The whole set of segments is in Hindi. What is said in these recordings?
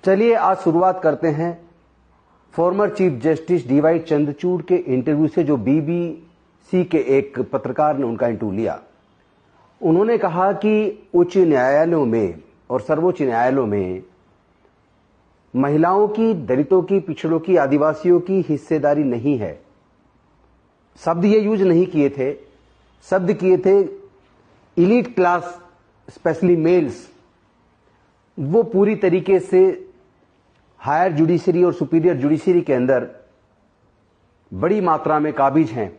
चलिए आज शुरुआत करते हैं former chief justice D Y Chandrachud के इंटरव्यू से, जो बीबीसी के एक पत्रकार ने उनका इंटरव्यू लिया। उन्होंने कहा कि उच्च न्यायालयों में और सर्वोच्च न्यायालयों में महिलाओं की, दलितों की, पिछड़ों की, आदिवासियों की हिस्सेदारी नहीं है। शब्द ये यूज नहीं किए थे, शब्द किए थे इलीट क्लास, स्पेशली मेल्स, वो पूरी तरीके से हायर जुडिशरी और सुपीरियर जुडिशरी के अंदर बड़ी मात्रा में काबिज हैं।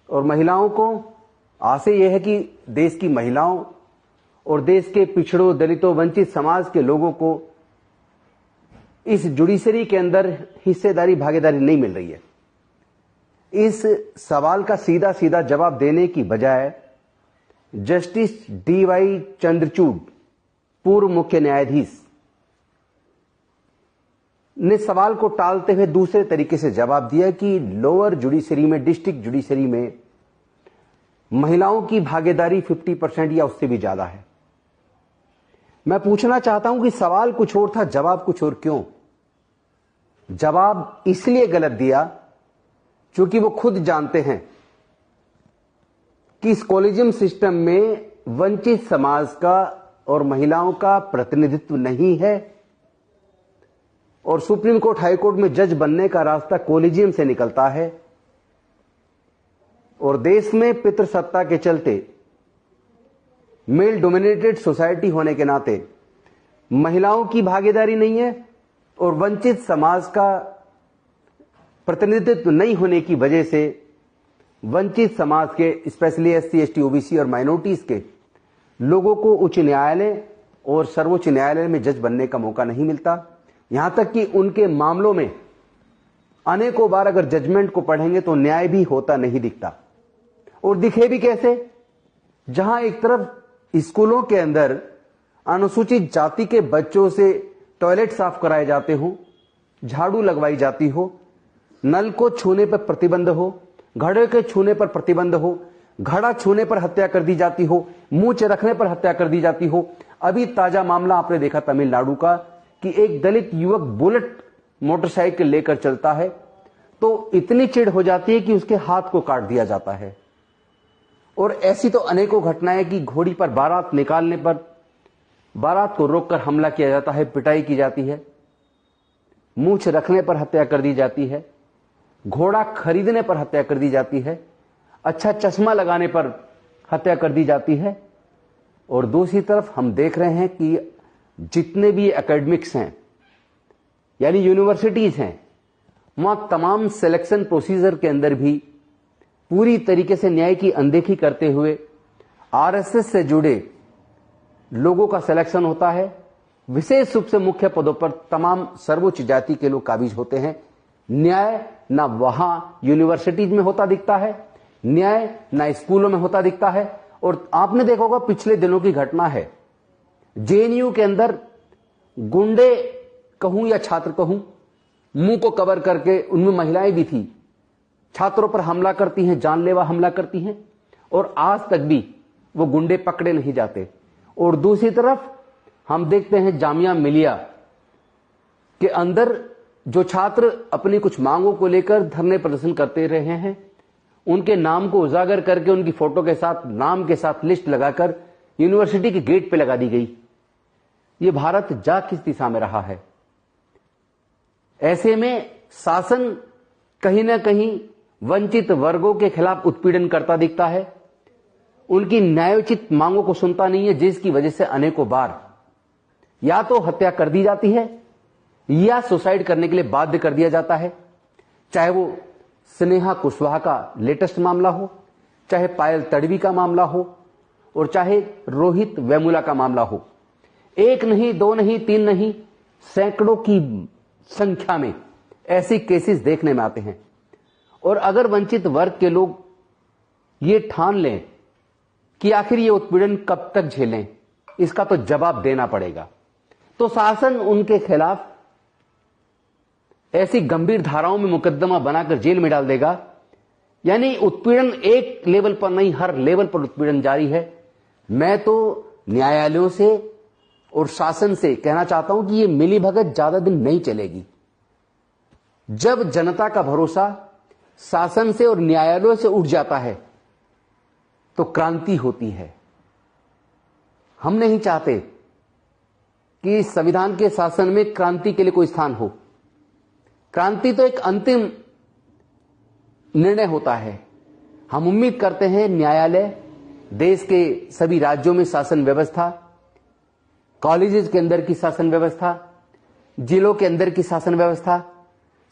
और महिलाओं को आशा यह है कि देश की महिलाओं और देश के पिछड़ों, दलितों, वंचित समाज के लोगों को इस जुडिशरी के अंदर हिस्सेदारी, भागीदारी नहीं मिल रही है। इस सवाल का सीधा सीधा जवाब देने की बजाय जस्टिस डीवाई चंद्रचूड़, पूर्व मुख्य न्यायाधीश, ने सवाल को टालते हुए दूसरे तरीके से जवाब दिया कि लोअर जुडिशरी में, डिस्ट्रिक्ट जुडिशरी में महिलाओं की भागीदारी 50% या उससे भी ज्यादा है। मैं पूछना चाहता हूं कि सवाल कुछ और था, जवाब कुछ और क्यों? जवाब इसलिए गलत दिया क्योंकि वो खुद जानते हैं कि इस कॉलेजियम सिस्टम में वंचित समाज का और महिलाओं का प्रतिनिधित्व नहीं है और सुप्रीम कोर्ट, हाई कोर्ट में जज बनने का रास्ता कॉलेजियम से निकलता है। और देश में पितृसत्ता के चलते, मेल डोमिनेटेड सोसाइटी होने के नाते महिलाओं की भागीदारी नहीं है और वंचित समाज का प्रतिनिधित्व नहीं होने की वजह से वंचित समाज के, स्पेशली एससी, एसटी, ओबीसी और माइनॉरिटीज के लोगों को उच्च न्यायालय और सर्वोच्च न्यायालय में जज बनने का मौका नहीं मिलता। यहां तक कि उनके मामलों में अनेकों बार अगर जजमेंट को पढ़ेंगे तो न्याय भी होता नहीं दिखता। और दिखे भी कैसे? जहां एक तरफ स्कूलों के अंदर अनुसूचित जाति के बच्चों से टॉयलेट साफ कराए जाते हो, झाड़ू लगवाई जाती हो, नल को छूने पर प्रतिबंध हो, घड़े के छूने पर प्रतिबंध हो, घड़ा छूने पर हत्या कर दी जाती हो, मूंछ रखने पर हत्या कर दी जाती हो। अभी ताजा मामला आपने देखा तमिलनाडु का कि एक दलित युवक बुलेट मोटरसाइकिल लेकर चलता है तो इतनी चिढ़ हो जाती है कि उसके हाथ को काट दिया जाता है। और ऐसी तो अनेकों घटनाएं कि घोड़ी पर बारात निकालने पर बारात को रोककर हमला किया जाता है, पिटाई की जाती है, मूंछ रखने पर हत्या कर दी जाती है, घोड़ा खरीदने पर हत्या कर दी जाती है, अच्छा चश्मा लगाने पर हत्या कर दी जाती है। और दूसरी तरफ हम देख रहे हैं कि जितने भी एकेडमिक्स हैं, यानी यूनिवर्सिटीज हैं, वहां तमाम सिलेक्शन प्रोसीजर के अंदर भी पूरी तरीके से न्याय की अनदेखी करते हुए आरएसएस से जुड़े लोगों का सिलेक्शन होता है। विशेष रूप से मुख्य पदों पर तमाम सर्वोच्च जाति के लोग काबिज होते हैं। न्याय ना वहां यूनिवर्सिटीज में होता दिखता है, न्याय ना स्कूलों में होता दिखता है। और आपने देखा होगा, पिछले दिनों की घटना है, जेएनयू के अंदर गुंडे कहूं या छात्र कहूं, मुंह को कवर करके, उनमें महिलाएं भी थी, छात्रों पर हमला करती हैं, जानलेवा हमला करती हैं और आज तक भी वो गुंडे पकड़े नहीं जाते। और दूसरी तरफ हम देखते हैं जामिया मिलिया के अंदर जो छात्र अपनी कुछ मांगों को लेकर धरने प्रदर्शन करते रहे हैं, उनके नाम को उजागर करके उनकी फोटो के साथ, नाम के साथ लिस्ट लगाकर यूनिवर्सिटी के गेट पे लगा दी गई। ये भारत जा किस दिशा में रहा है? ऐसे में शासन कहीं ना कहीं वंचित वर्गों के खिलाफ उत्पीड़न करता दिखता है, उनकी न्यायोचित मांगों को सुनता नहीं है, जिसकी वजह से अनेकों बार या तो हत्या कर दी जाती है या सुसाइड करने के लिए बाध्य कर दिया जाता है। चाहे वो स्नेहा कुशवाहा का लेटेस्ट मामला हो, चाहे पायल तड़वी का मामला हो और चाहे रोहित वेमुला का मामला हो। एक नहीं, दो नहीं, तीन नहीं, सैकड़ों की संख्या में ऐसे केसेस देखने में आते हैं। और अगर वंचित वर्ग के लोग ये ठान लें कि आखिर ये उत्पीड़न कब तक झेलें, इसका तो जवाब देना पड़ेगा, तो शासन उनके खिलाफ ऐसी गंभीर धाराओं में मुकदमा बनाकर जेल में डाल देगा। यानी उत्पीड़न एक लेवल पर नहीं, हर लेवल पर उत्पीड़न जारी है। मैं तो न्यायालयों से और शासन से कहना चाहता हूं कि ये मिलीभगत ज्यादा दिन नहीं चलेगी। जब जनता का भरोसा शासन से और न्यायालयों से उठ जाता है तो क्रांति होती है। हम नहीं चाहते कि संविधान के शासन में क्रांति के लिए कोई स्थान हो। क्रांति तो एक अंतिम निर्णय होता है। हम उम्मीद करते हैं न्यायालय, देश के सभी राज्यों में शासन व्यवस्था, कॉलेजेस के अंदर की शासन व्यवस्था, जिलों के अंदर की शासन व्यवस्था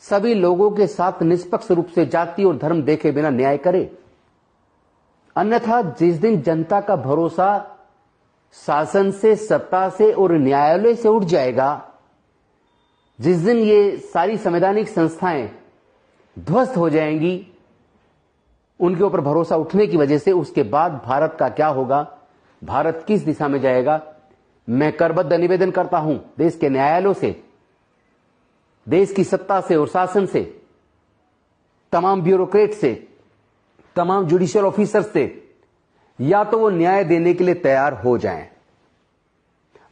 सभी लोगों के साथ निष्पक्ष रूप से जाति और धर्म देखे बिना न्याय करे। अन्यथा जिस दिन जनता का भरोसा शासन से, सत्ता से और न्यायालय से उठ जाएगा, जिस दिन ये सारी संवैधानिक संस्थाएं ध्वस्त हो जाएंगी उनके ऊपर भरोसा उठने की वजह से, उसके बाद भारत का क्या होगा, भारत किस दिशा में जाएगा। मैं करबद्ध निवेदन करता हूं देश के न्यायालयों से, देश की सत्ता से और शासन से, तमाम ब्यूरोक्रेट से, तमाम जुडिशियल ऑफिसर्स से, या तो वो न्याय देने के लिए तैयार हो जाएं।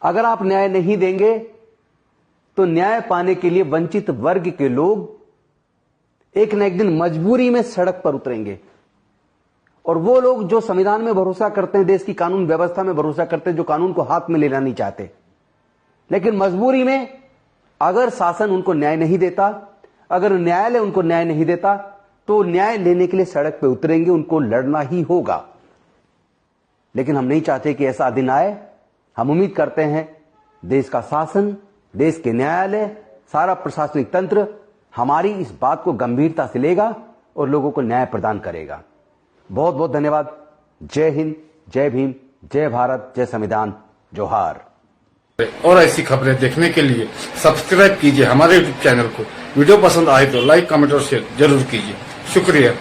अगर आप न्याय नहीं देंगे तो न्याय पाने के लिए वंचित वर्ग के लोग एक न एक दिन मजबूरी में सड़क पर उतरेंगे। और वो लोग जो संविधान में भरोसा करते हैं, देश की कानून व्यवस्था में भरोसा करते हैं, जो कानून को हाथ में लेना नहीं चाहते, लेकिन मजबूरी में अगर शासन उनको न्याय नहीं देता, अगर न्यायालय उनको न्याय नहीं देता, तो न्याय लेने के लिए सड़क पर उतरेंगे, उनको लड़ना ही होगा। लेकिन हम नहीं चाहते कि ऐसा दिन आए। हम उम्मीद करते हैं देश का शासन, देश के न्यायालय, सारा प्रशासनिक तंत्र हमारी इस बात को गंभीरता से लेगा और लोगों को न्याय प्रदान करेगा। बहुत बहुत धन्यवाद। जय हिंद, जय भीम, जय भारत, जय संविधान, जोहार। और ऐसी खबरें देखने के लिए सब्सक्राइब कीजिए हमारे यूट्यूब चैनल को। वीडियो पसंद आए तो लाइक, कमेंट और शेयर जरूर कीजिए। शुक्रिया।